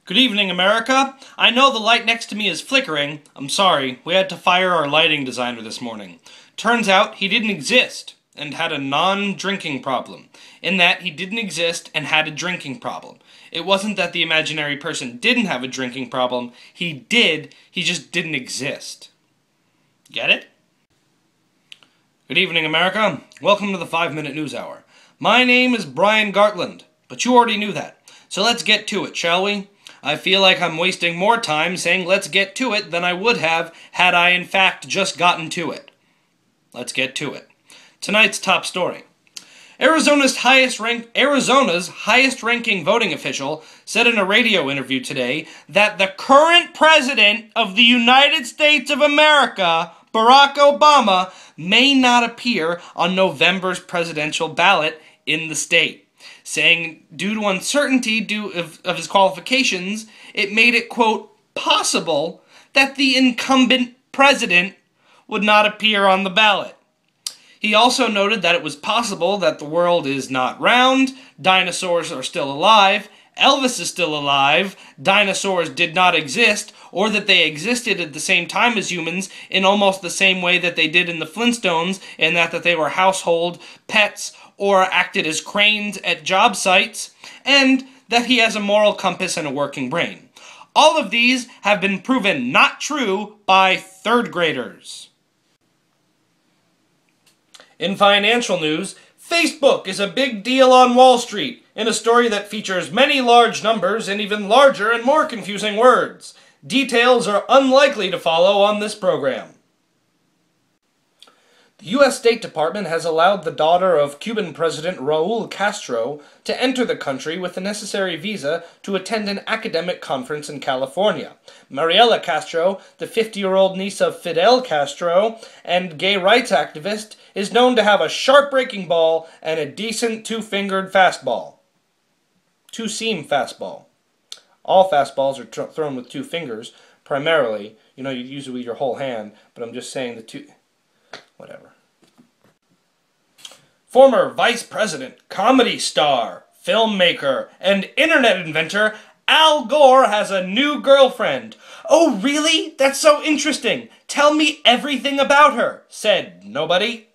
Good evening, America. I know the light next to me is flickering. I'm sorry, we had to fire our lighting designer this morning. Turns out he didn't exist and had a non-drinking problem. In that, he didn't exist and had a drinking problem. It wasn't that the imaginary person didn't have a drinking problem. He did, he just didn't exist. Get it? Good evening, America. Welcome to the 5-Minute News Hour. My name is Brian Gartland, but you already knew that. So let's get to it, shall we? I feel like I'm wasting more time saying let's get to it than I would have had I in fact just gotten to it. Let's get to it. Tonight's top story. Arizona's highest-ranking voting official said in a radio interview today that the current president of the United States of America, Barack Obama, may not appear on November's presidential ballot in the state, saying due to uncertainty of his qualifications, it made it, quote, possible that the incumbent president would not appear on the ballot. He also noted that it was possible that the world is not round, dinosaurs are still alive, Elvis is still alive, dinosaurs did not exist, or that they existed at the same time as humans in almost the same way that they did in the Flintstones, in that they were household pets or acted as cranes at job sites, and that he has a moral compass and a working brain. All of these have been proven not true by third graders. In financial news, Facebook is a big deal on Wall Street, in a story that features many large numbers and even larger and more confusing words. Details are unlikely to follow on this program. The U.S. State Department has allowed the daughter of Cuban President Raul Castro to enter the country with the necessary visa to attend an academic conference in California. Mariela Castro, the 50-year-old niece of Fidel Castro and gay rights activist, is known to have a sharp breaking ball and a decent two-fingered fastball. Two-seam fastball. All fastballs are thrown with two fingers, primarily. You use it with your whole hand, but I'm just saying the two... Whatever. Former vice president, comedy star, filmmaker, and internet inventor Al Gore has a new girlfriend. Oh, really? That's so interesting. Tell me everything about her, said nobody.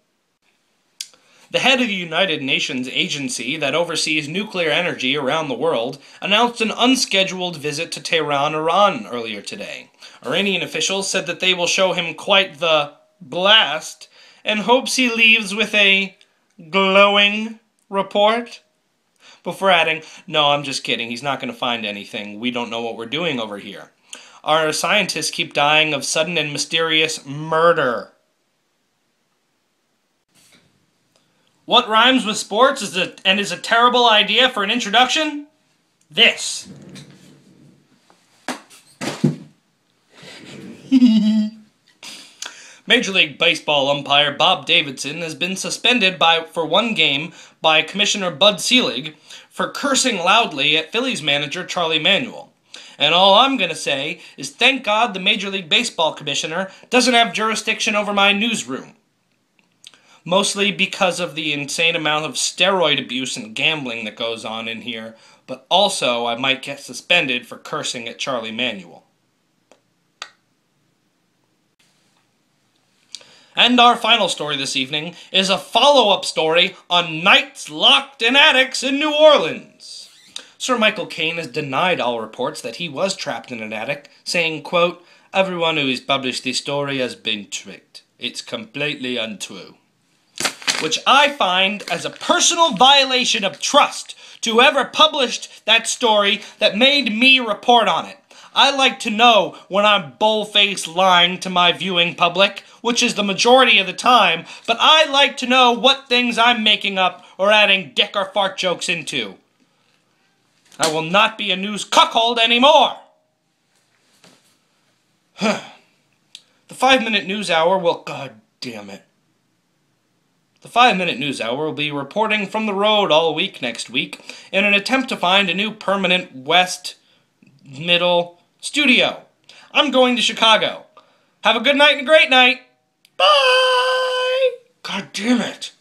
The head of the United Nations agency that oversees nuclear energy around the world announced an unscheduled visit to Tehran, Iran earlier today. Iranian officials said that they will show him quite the blast and hopes he leaves with a glowing report, before adding, no, I'm just kidding, he's not going to find anything. We don't know what we're doing over here. Our scientists keep dying of sudden and mysterious murder. What rhymes with sports is a terrible idea for an introduction? This. Major League Baseball umpire Bob Davidson has been suspended for one game by Commissioner Bud Selig for cursing loudly at Phillies manager Charlie Manuel. And all I'm going to say is thank God the Major League Baseball commissioner doesn't have jurisdiction over my newsroom. Mostly because of the insane amount of steroid abuse and gambling that goes on in here, but also I might get suspended for cursing at Charlie Manuel. And our final story this evening is a follow-up story on nights locked in attics in New Orleans. Sir Michael Caine has denied all reports that he was trapped in an attic, saying, quote, everyone who has published this story has been tricked. It's completely untrue. Which I find as a personal violation of trust to whoever published that story that made me report on it. I like to know when I'm bull-faced lying to my viewing public, which is the majority of the time, but I like to know what things I'm making up or adding dick or fart jokes into. I will not be a news cuckold anymore! The 5-Minute News Hour will... God damn it. The 5-Minute News Hour will be reporting from the road all week next week in an attempt to find a new permanent West, Middle studio. I'm going to Chicago. Have a good night and a great night. Bye! God damn it.